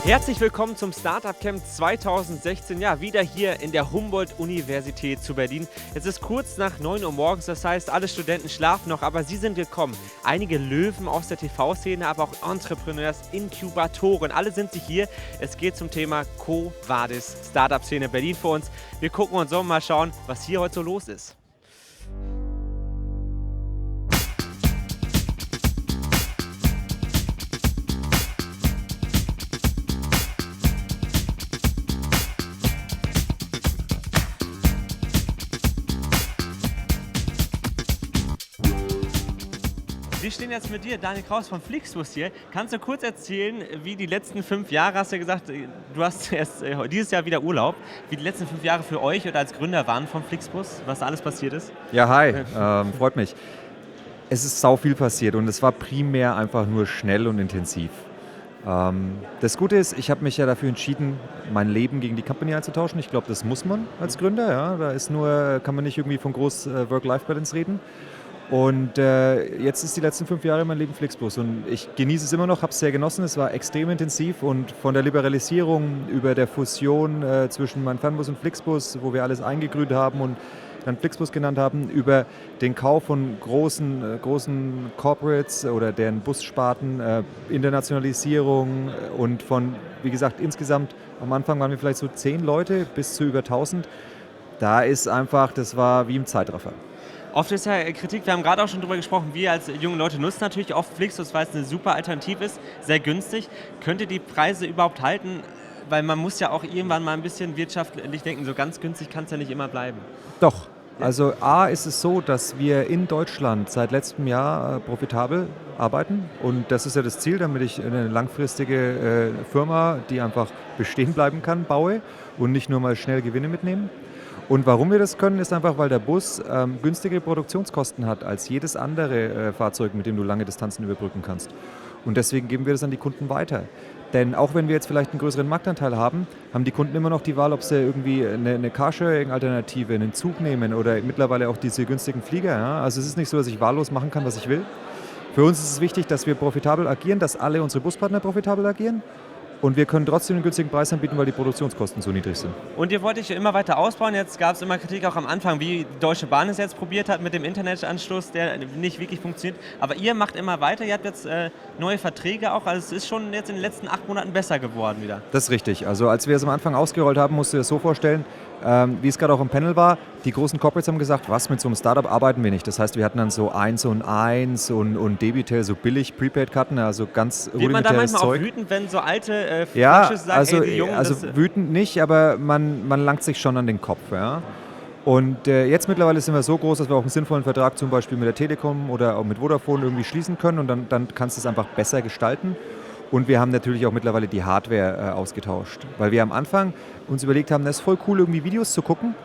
Herzlich willkommen zum Startup Camp 2016, ja, wieder hier in der Humboldt-Universität zu Berlin. Es ist kurz nach 9 Uhr morgens, das heißt, alle Studenten schlafen noch, aber sie sind gekommen. Einige Löwen aus der TV-Szene, aber auch Entrepreneurs, Inkubatoren, alle sind sie hier. Es geht zum Thema Co-Vadis, Startup-Szene Berlin für uns. Wir gucken uns mal schauen, was hier heute so los ist. Wir stehen jetzt mit dir, Daniel Krauss von Flixbus hier. Kannst du kurz erzählen, wie die letzten 5 Jahre, hast du ja gesagt, du hast erst dieses Jahr wieder Urlaub, wie die letzten 5 Jahre für euch oder als Gründer waren von Flixbus, was da alles passiert ist? Ja, hi, freut mich. Es ist sau viel passiert und es war primär einfach nur schnell und intensiv. Das Gute ist, ich habe mich ja dafür entschieden, mein Leben gegen die Company einzutauschen. Ich glaube, das muss man als Gründer. Ja? Kann man nicht irgendwie von groß Work-Life-Balance reden. Und jetzt ist die letzten 5 Jahre mein Leben Flixbus und ich genieße es immer noch, habe es sehr genossen, es war extrem intensiv und von der Liberalisierung über der Fusion zwischen meinem Fernbus und Flixbus, wo wir alles eingegründet haben und dann Flixbus genannt haben, über den Kauf von großen Corporates oder deren Bussparten, Internationalisierung und von, wie gesagt, insgesamt am Anfang waren wir vielleicht so 10 Leute bis zu über 1000. Das war wie im Zeitraffer. Oft ist ja Kritik, wir haben gerade auch schon darüber gesprochen, wir als junge Leute nutzen natürlich oft Flixbus, weil es eine super Alternative ist, sehr günstig. Könnt ihr die Preise überhaupt halten? Weil man muss ja auch irgendwann mal ein bisschen wirtschaftlich denken, so ganz günstig kann es ja nicht immer bleiben. Doch, also A ist es so, dass wir in Deutschland seit letztem Jahr profitabel arbeiten und das ist ja das Ziel, damit ich eine langfristige Firma, die einfach bestehen bleiben kann, baue und nicht nur mal schnell Gewinne mitnehmen. Und warum wir das können, ist einfach, weil der Bus günstige Produktionskosten hat als jedes andere Fahrzeug, mit dem du lange Distanzen überbrücken kannst. Und deswegen geben wir das an die Kunden weiter. Denn auch wenn wir jetzt vielleicht einen größeren Marktanteil haben, haben die Kunden immer noch die Wahl, ob sie irgendwie eine Carsharing-Alternative, einen Zug nehmen oder mittlerweile auch diese günstigen Flieger. Ja? Also es ist nicht so, dass ich wahllos machen kann, was ich will. Für uns ist es wichtig, dass wir profitabel agieren, dass alle unsere Buspartner profitabel agieren. Und wir können trotzdem einen günstigen Preis anbieten, weil die Produktionskosten so niedrig sind. Und ihr wollt euch immer weiter ausbauen. Jetzt gab es immer Kritik auch am Anfang, wie die Deutsche Bahn es jetzt probiert hat mit dem Internetanschluss, der nicht wirklich funktioniert. Aber ihr macht immer weiter. Ihr habt jetzt neue Verträge auch. Also es ist schon jetzt in den letzten 8 Monaten besser geworden wieder. Das ist richtig. Also als wir es am Anfang ausgerollt haben, musst du dir das so vorstellen, wie es gerade auch im Panel war, die großen Corporates haben gesagt, was, mit so einem Startup arbeiten wir nicht. Das heißt, wir hatten dann so 1 und 1 und Debitel, so billig Prepaid-Karten, also ganz rudimentäres Zeug. Wird man da manchmal auch wütend, wenn so alte Franchise sagen, also, die Jungen... Also wütend nicht, aber man langt sich schon an den Kopf. Ja? Und jetzt mittlerweile sind wir so groß, dass wir auch einen sinnvollen Vertrag zum Beispiel mit der Telekom oder auch mit Vodafone irgendwie schließen können und dann kannst du es einfach besser gestalten. Und wir haben natürlich auch mittlerweile die Hardware ausgetauscht, weil wir am Anfang uns überlegt haben, das ist voll cool, irgendwie Videos zu gucken,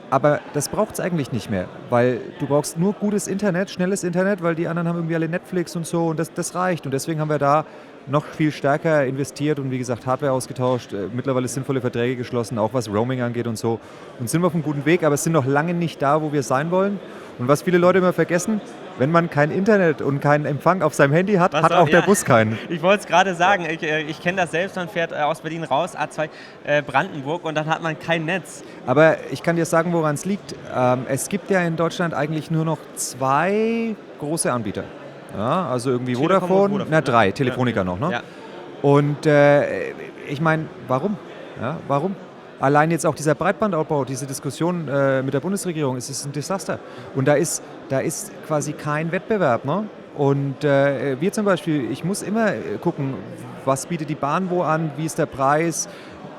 aber das braucht es eigentlich nicht mehr, weil du brauchst nur gutes Internet, schnelles Internet, weil die anderen haben irgendwie alle Netflix und so und das reicht. Und deswegen haben wir da noch viel stärker investiert und wie gesagt Hardware ausgetauscht, mittlerweile sinnvolle Verträge geschlossen, auch was Roaming angeht und so. Und sind wir auf einem guten Weg, aber sind noch lange nicht da, wo wir sein wollen. Und was viele Leute immer vergessen, wenn man kein Internet und keinen Empfang auf seinem Handy hat, hat auch der Bus keinen. Ich wollte es gerade sagen, ich kenne das selbst, man fährt aus Berlin raus, A2 Brandenburg und dann hat man kein Netz. Aber ich kann dir sagen, woran es liegt. Es gibt ja in Deutschland eigentlich nur noch 2 große Anbieter. Ja, also irgendwie Vodafone, 3, Telefonica noch. Ne? Ja. Und ich meine, warum? Ja, warum? Allein jetzt auch dieser Breitbandausbau, diese Diskussion mit der Bundesregierung, es ist ein Desaster. Und da ist quasi kein Wettbewerb. Ne? Und wir zum Beispiel, ich muss immer gucken, was bietet die Bahn wo an, wie ist der Preis.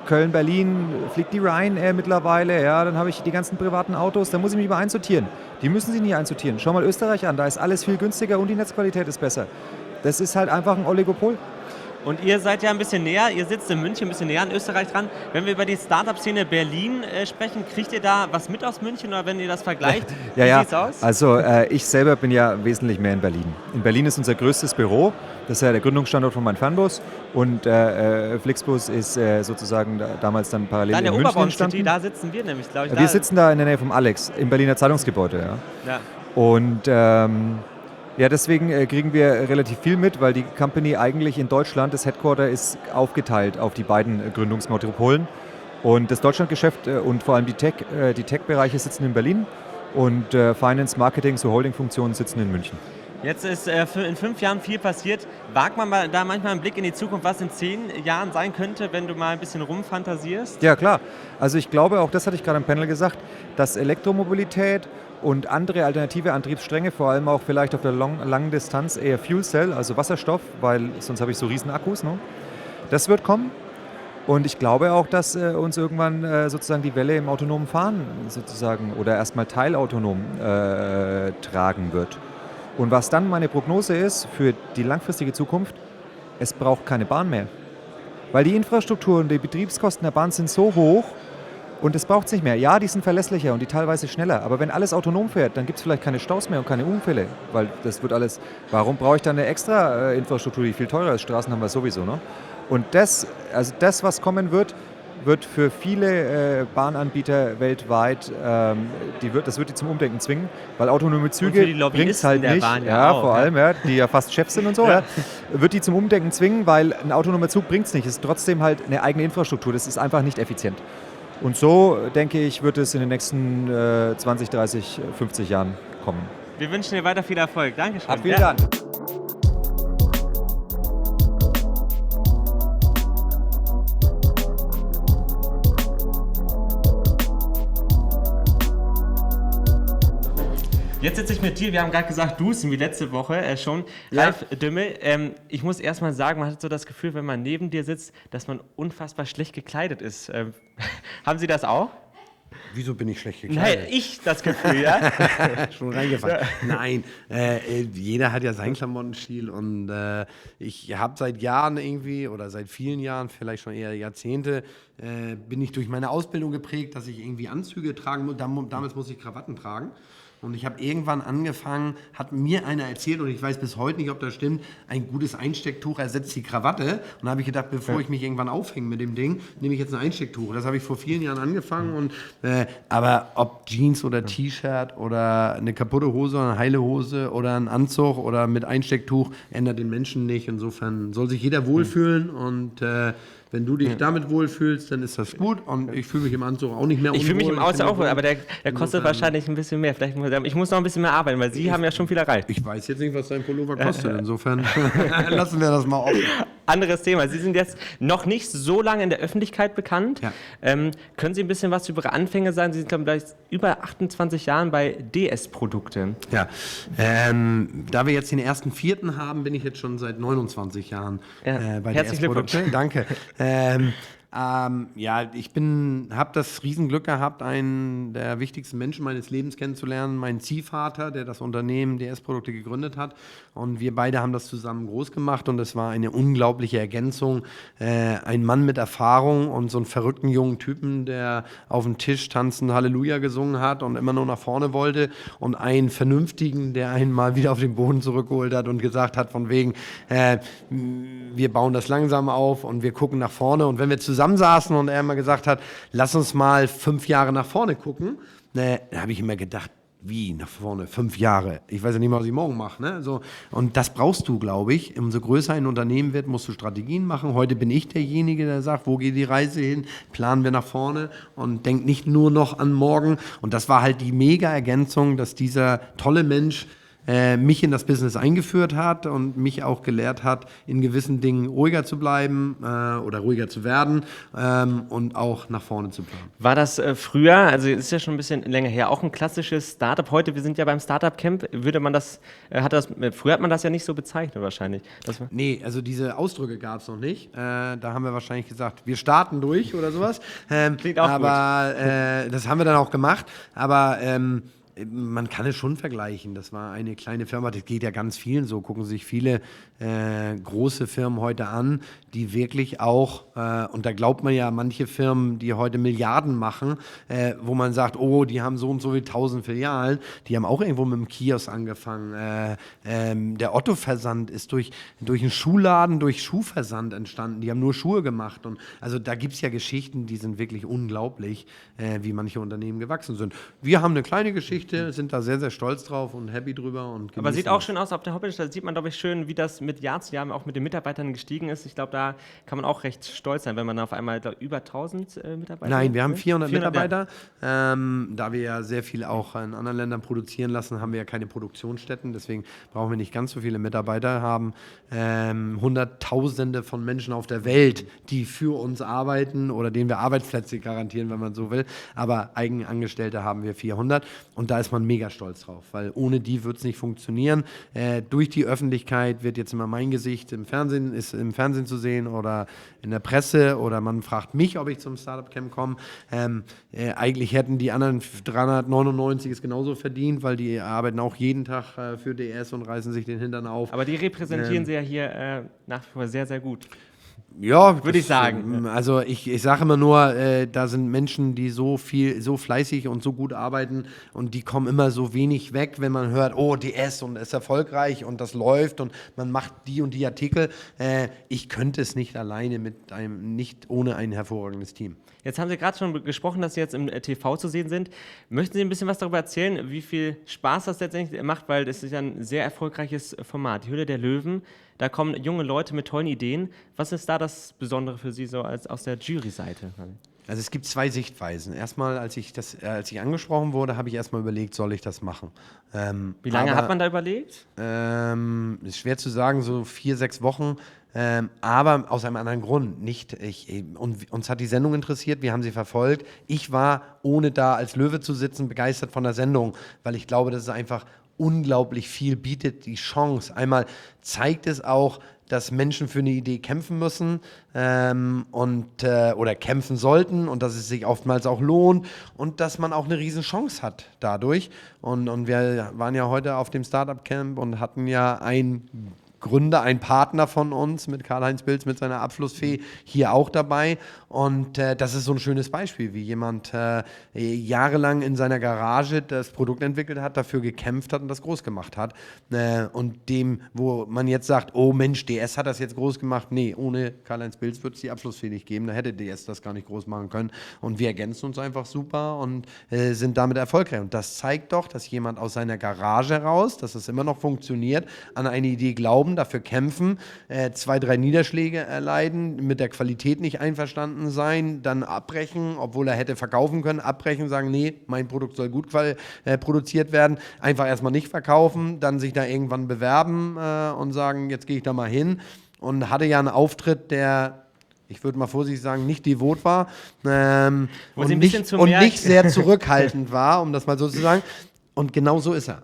Köln, Berlin, fliegt die Ryanair mittlerweile, ja, dann habe ich die ganzen privaten Autos, da muss ich mich mal einsortieren. Die müssen sich nicht einsortieren. Schau mal Österreich an, da ist alles viel günstiger und die Netzqualität ist besser. Das ist halt einfach ein Oligopol. Und ihr seid ja ein bisschen näher, ihr sitzt in München, ein bisschen näher an Österreich dran. Wenn wir über die Startup-Szene Berlin sprechen, kriegt ihr da was mit aus München oder wenn ihr das vergleicht? Wie sieht's aus? Also ich selber bin ja wesentlich mehr in Berlin. In Berlin ist unser größtes Büro, das ist ja der Gründungsstandort von meinem Fernbus und Flixbus ist sozusagen damals dann parallel in München entstanden. Da sitzen wir nämlich, glaube ich. Wir sitzen da in der Nähe vom Alex, im Berliner Zeitungsgebäude. Ja. Und deswegen kriegen wir relativ viel mit, weil die Company eigentlich in Deutschland, das Headquarter ist aufgeteilt auf die beiden Gründungsmetropolen. Und das Deutschlandgeschäft und vor allem die Tech-Bereiche sitzen in Berlin und Finance, Marketing, so Holding-Funktionen sitzen in München. Jetzt ist in 5 Jahren viel passiert. Wagt man da manchmal einen Blick in die Zukunft, was in 10 Jahren sein könnte, wenn du mal ein bisschen rumfantasierst? Ja, klar. Also ich glaube, auch das hatte ich gerade im Panel gesagt, dass Elektromobilität und andere alternative Antriebsstränge, vor allem auch vielleicht auf der langen Distanz eher Fuel Cell, also Wasserstoff, weil sonst habe ich so riesen Akkus. Ne? Das wird kommen. Und ich glaube auch, dass uns irgendwann sozusagen die Welle im autonomen Fahren sozusagen oder erstmal teilautonom tragen wird. Und was dann meine Prognose ist für die langfristige Zukunft, es braucht keine Bahn mehr. Weil die Infrastruktur und die Betriebskosten der Bahn sind so hoch, und es braucht es nicht mehr. Ja, die sind verlässlicher und die teilweise schneller. Aber wenn alles autonom fährt, dann gibt es vielleicht keine Staus mehr und keine Unfälle. Weil das wird alles, warum brauche ich dann eine extra Infrastruktur, die viel teurer ist? Straßen haben wir sowieso. Ne? Und das, was kommen wird, wird für viele Bahnanbieter weltweit, das wird die zum Umdenken zwingen. Weil autonome Züge bringt es halt nicht. Bahn vor allem, die ja fast Chefs sind und so. Ja. Wird die zum Umdenken zwingen, weil ein autonomer Zug bringt es nicht. Es ist trotzdem halt eine eigene Infrastruktur. Das ist einfach nicht effizient. Und so, denke ich, wird es in den nächsten 20, 30, 50 Jahren kommen. Wir wünschen dir weiter viel Erfolg. Dankeschön. Vielen Dank. Jetzt sitze ich mit dir, wir haben gerade gesagt, duzen wie letzte Woche schon. Ja. Ralf Dümmel, ich muss erstmal sagen, man hat so das Gefühl, wenn man neben dir sitzt, dass man unfassbar schlecht gekleidet ist. Haben Sie das auch? Wieso bin ich schlecht gekleidet? Nein, ich das Gefühl, ja. Schon reingefallen. Ja. Nein, jeder hat ja seinen Klamottenstil und ich habe seit Jahren irgendwie oder seit vielen Jahren, vielleicht schon eher Jahrzehnte, bin ich durch meine Ausbildung geprägt, dass ich irgendwie Anzüge tragen muss. Damals musste ich Krawatten tragen. Und ich habe irgendwann angefangen, hat mir einer erzählt, und ich weiß bis heute nicht, ob das stimmt, ein gutes Einstecktuch ersetzt die Krawatte. Und da habe ich gedacht, bevor ich mich irgendwann aufhänge mit dem Ding, nehme ich jetzt ein Einstecktuch. Das habe ich vor vielen Jahren angefangen. Und, aber ob Jeans oder T-Shirt oder eine kaputte Hose oder eine heile Hose oder ein Anzug oder mit Einstecktuch, ändert den Menschen nicht. Insofern soll sich jeder wohlfühlen und wenn du dich damit wohlfühlst, dann ist das gut. Und ich fühle mich im Anzug auch nicht mehr unwohl. Ich fühle mich im Anzug auch wohl, aber der kostet wahrscheinlich ein bisschen mehr. Ich muss noch ein bisschen mehr arbeiten, weil Sie haben ja schon viel erreicht. Ich weiß jetzt nicht, was dein Pullover kostet. Insofern lassen wir das mal offen. Anderes Thema. Sie sind jetzt noch nicht so lange in der Öffentlichkeit bekannt. Ja. Können Sie ein bisschen was über Ihre Anfänge sagen? Sie sind, glaube ich, über 28 Jahren bei DS-Produkte. Ja, da wir jetzt den 1.4. haben, bin ich jetzt schon seit 29 Jahren bei DS-Produkte. Danke. Ich habe das Riesenglück gehabt, einen der wichtigsten Menschen meines Lebens kennenzulernen, meinen Ziehvater, der das Unternehmen DS-Produkte gegründet hat. Und wir beide haben das zusammen groß gemacht und es war eine unglaubliche Ergänzung. Ein Mann mit Erfahrung und so einen verrückten jungen Typen, der auf dem Tisch tanzend Halleluja gesungen hat und immer nur nach vorne wollte, und einen Vernünftigen, der einen mal wieder auf den Boden zurückgeholt hat und gesagt hat von wegen, wir bauen das langsam auf und wir gucken nach vorne. Und wenn wir zusammensaßen und er immer gesagt hat, lass uns mal 5 Jahre nach vorne gucken, da habe ich immer gedacht, wie nach vorne, 5 Jahre? Ich weiß ja nicht mal, was ich morgen mache. Ne? So, und das brauchst du, glaube ich. Umso größer ein Unternehmen wird, musst du Strategien machen. Heute bin ich derjenige, der sagt, wo geht die Reise hin? Planen wir nach vorne und denk nicht nur noch an morgen. Und das war halt die Mega-Ergänzung, dass dieser tolle Mensch mich in das Business eingeführt hat und mich auch gelehrt hat, in gewissen Dingen ruhiger zu bleiben oder ruhiger zu werden und auch nach vorne zu planen. War das früher, also ist ja schon ein bisschen länger her, auch ein klassisches Startup? Heute, wir sind ja beim Startup-Camp, früher hat man das ja nicht so bezeichnet wahrscheinlich. Nee, also diese Ausdrücke gab es noch nicht. Da haben wir wahrscheinlich gesagt, wir starten durch oder sowas. Klingt auch aber gut. Das haben wir dann auch gemacht. Aber Man kann es schon vergleichen. Das war eine kleine Firma, das geht ja ganz vielen so. Gucken sich viele große Firmen heute an, die wirklich auch, und da glaubt man ja, manche Firmen, die heute Milliarden machen, wo man sagt, oh, die haben so und so wie 1000 Filialen, die haben auch irgendwo mit dem Kiosk angefangen. Der Otto-Versand ist durch einen Schuhladen, durch Schuhversand entstanden. Die haben nur Schuhe gemacht. Und also da gibt es ja Geschichten, die sind wirklich unglaublich, wie manche Unternehmen gewachsen sind. Wir haben eine kleine Geschichte, sind da sehr, sehr stolz drauf und happy drüber. Und aber sieht auch schön aus auf der Homepage, da sieht man, glaube ich, schön, wie das mit Jahr zu Jahr auch mit den Mitarbeitern gestiegen ist. Ich glaube, da kann man auch recht stolz sein, wenn man auf einmal über 1000 Mitarbeiter hat. Nein, wir haben 400 Mitarbeiter. Ja. Da wir ja sehr viel auch in anderen Ländern produzieren lassen, haben wir ja keine Produktionsstätten. Deswegen brauchen wir nicht ganz so viele Mitarbeiter, haben Hunderttausende von Menschen auf der Welt, die für uns arbeiten oder denen wir Arbeitsplätze garantieren, wenn man so will. Aber Eigenangestellte haben wir 400 und da ist man mega stolz drauf, weil ohne die wird es nicht funktionieren. Durch die Öffentlichkeit wird jetzt immer mein Gesicht im Fernsehen zu sehen oder in der Presse oder man fragt mich, ob ich zum Startup-Camp komme. Eigentlich hätten die anderen 399 es genauso verdient, weil die arbeiten auch jeden Tag für DS und reißen sich den Hintern auf. Aber die repräsentieren sie ja hier nach wie vor sehr, sehr gut. Ja, würde ich sagen. Also ich sage immer nur, da sind Menschen, die so fleißig und so gut arbeiten und die kommen immer so wenig weg, wenn man hört, oh, DS und ist erfolgreich und das läuft und man macht die und die Artikel. Ich könnte es nicht alleine nicht ohne ein hervorragendes Team. Jetzt haben Sie gerade schon gesprochen, dass Sie jetzt im TV zu sehen sind. Möchten Sie ein bisschen was darüber erzählen, wie viel Spaß das letztendlich macht, weil das ist ja ein sehr erfolgreiches Format. Die Höhle der Löwen, da kommen junge Leute mit tollen Ideen. Was ist da das Besondere für Sie so aus der Jury-Seite? Also es gibt zwei Sichtweisen. Erstmal, als ich angesprochen wurde, habe ich erstmal überlegt, soll ich das machen? Wie lange hat man da überlegt? Ist schwer zu sagen, so 4-6 Wochen. Aber aus einem anderen Grund. Uns hat die Sendung interessiert, wir haben sie verfolgt. Ich war, ohne da als Löwe zu sitzen, begeistert von der Sendung, weil ich glaube, dass es einfach unglaublich viel bietet, die Chance. Einmal zeigt es auch, dass Menschen für eine Idee kämpfen müssen oder kämpfen sollten und dass es sich oftmals auch lohnt und dass man auch eine riesen Chance hat dadurch. Und wir waren ja heute auf dem Startup-Camp und hatten ja ein Partner von uns mit Karl-Heinz Bilz, mit seiner Abflussfee, hier auch dabei. Und das ist so ein schönes Beispiel, wie jemand jahrelang in seiner Garage das Produkt entwickelt hat, dafür gekämpft hat und das groß gemacht hat. Und dem, wo man jetzt sagt, oh Mensch, DS hat das jetzt groß gemacht. Nee, ohne Karl-Heinz Bilz wird es die Abflussfee nicht geben. Da hätte DS das gar nicht groß machen können. Und wir ergänzen uns einfach super und sind damit erfolgreich. Und das zeigt doch, dass jemand aus seiner Garage heraus, dass es immer noch funktioniert, an eine Idee glauben, dafür kämpfen, 2-3 Niederschläge erleiden, mit der Qualität nicht einverstanden sein, dann abbrechen, obwohl er hätte verkaufen können, abbrechen, sagen, nee, mein Produkt soll gut produziert werden, einfach erstmal nicht verkaufen, dann sich da irgendwann bewerben und sagen, jetzt gehe ich da mal hin und hatte ja einen Auftritt, der, ich würde mal vorsichtig sagen, nicht devot war und nicht sehr zurückhaltend war, um das mal so zu sagen. Und genau so ist er.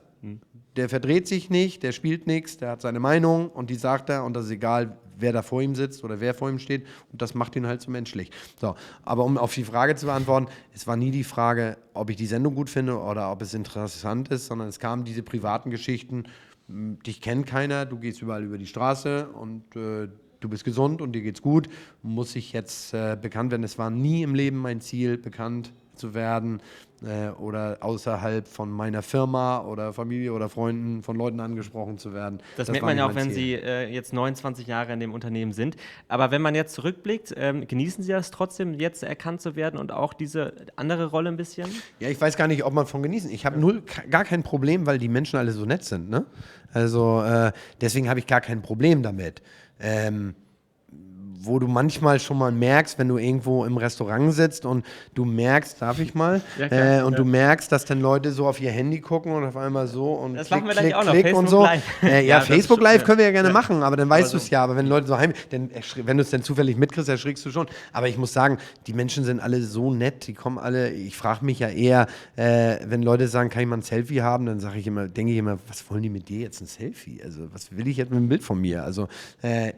Der verdreht sich nicht, der spielt nichts, der hat seine Meinung und die sagt er und das ist egal, wer da vor ihm sitzt oder wer vor ihm steht und das macht ihn halt so menschlich. So, aber um auf die Frage zu beantworten, es war nie die Frage, ob ich die Sendung gut finde oder ob es interessant ist, sondern es kamen diese privaten Geschichten, dich kennt keiner, du gehst überall über die Straße und du bist gesund und dir geht's gut, muss ich jetzt bekannt werden. Es war nie im Leben mein Ziel, bekannt zu werden oder außerhalb von meiner Firma oder Familie oder Freunden von Leuten angesprochen zu werden. Das merkt man ja auch, wenn Sie jetzt 29 Jahre in dem Unternehmen sind. Aber wenn man jetzt zurückblickt, genießen Sie das trotzdem, jetzt erkannt zu werden und auch diese andere Rolle ein bisschen? Ja, ich weiß gar nicht, ob man von genießen. Ich habe gar kein Problem, weil die Menschen alle so nett sind. Ne? Also deswegen habe ich gar kein Problem damit. Wo du manchmal schon mal merkst, wenn du irgendwo im Restaurant sitzt und du merkst, darf ich mal? Ja, klar, du merkst, dass dann Leute so auf ihr Handy gucken und auf einmal so und das machen wir gleich auch noch, Facebook und so. Live. Ja, Facebook Live können wir ja gerne machen, aber dann weißt du es ja. Aber wenn Leute so wenn du es dann zufällig mitkriegst, erschrickst du schon. Aber ich muss sagen, die Menschen sind alle so nett, die kommen alle, ich frage mich ja eher, wenn Leute sagen, kann ich mal ein Selfie haben, dann denke ich immer, was wollen die mit dir jetzt ein Selfie? Also was will ich jetzt mit einem Bild von mir? Also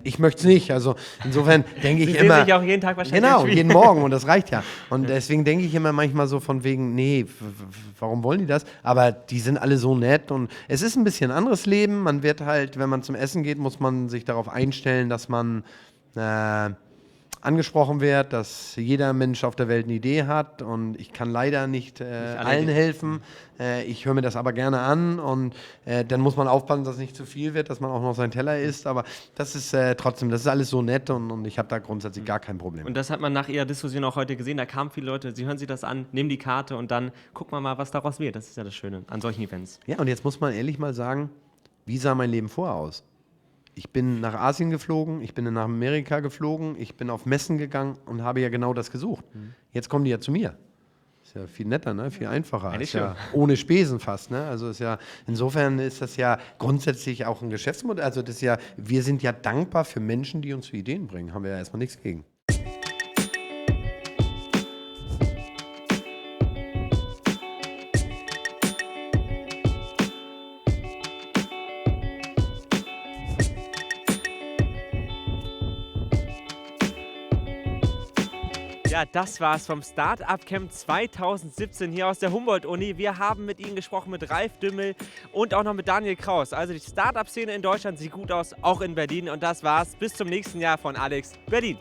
ich möchte es nicht. Also insofern insofern denke ich Sie immer... sehen sich auch jeden Tag wahrscheinlich Genau, im Spiegel. jeden Morgen und das reicht ja. Und deswegen denke ich immer manchmal so von wegen, nee, warum wollen die das? Aber die sind alle so nett und es ist ein bisschen anderes Leben. Man wird halt, wenn man zum Essen geht, muss man sich darauf einstellen, dass man angesprochen wird, dass jeder Mensch auf der Welt eine Idee hat und ich kann leider nicht allen helfen. Ich höre mir das aber gerne an und dann muss man aufpassen, dass es nicht zu viel wird, dass man auch noch seinen Teller isst, aber das ist trotzdem, das ist alles so nett und ich habe da grundsätzlich gar kein Problem. Und das hat man nach Ihrer Diskussion auch heute gesehen, da kamen viele Leute, Sie hören sich das an, nehmen die Karte und dann gucken wir mal, was daraus wird. Das ist ja das Schöne an solchen Events. Ja, und jetzt muss man ehrlich mal sagen, wie sah mein Leben vorher aus? Ich bin nach Asien geflogen, ich bin nach Amerika geflogen, ich bin auf Messen gegangen und habe ja genau das gesucht. Jetzt kommen die ja zu mir. Ist ja viel netter, ne? Viel einfacher. Eigentlich Ist ja ohne Spesen fast. Ne? Also ist ja, insofern ist das ja grundsätzlich auch ein Geschäftsmodell. Also das ist ja, wir sind ja dankbar für Menschen, die uns zu Ideen bringen. Haben wir ja erstmal nichts gegen. Ja, das war's vom Startup-Camp 2017 hier aus der Humboldt-Uni. Wir haben mit Ihnen gesprochen, mit Ralf Dümmel und auch noch mit Daniel Krauss. Also die Startup-Szene in Deutschland sieht gut aus, auch in Berlin. Und das war's. Bis zum nächsten Jahr von Alex Berlin.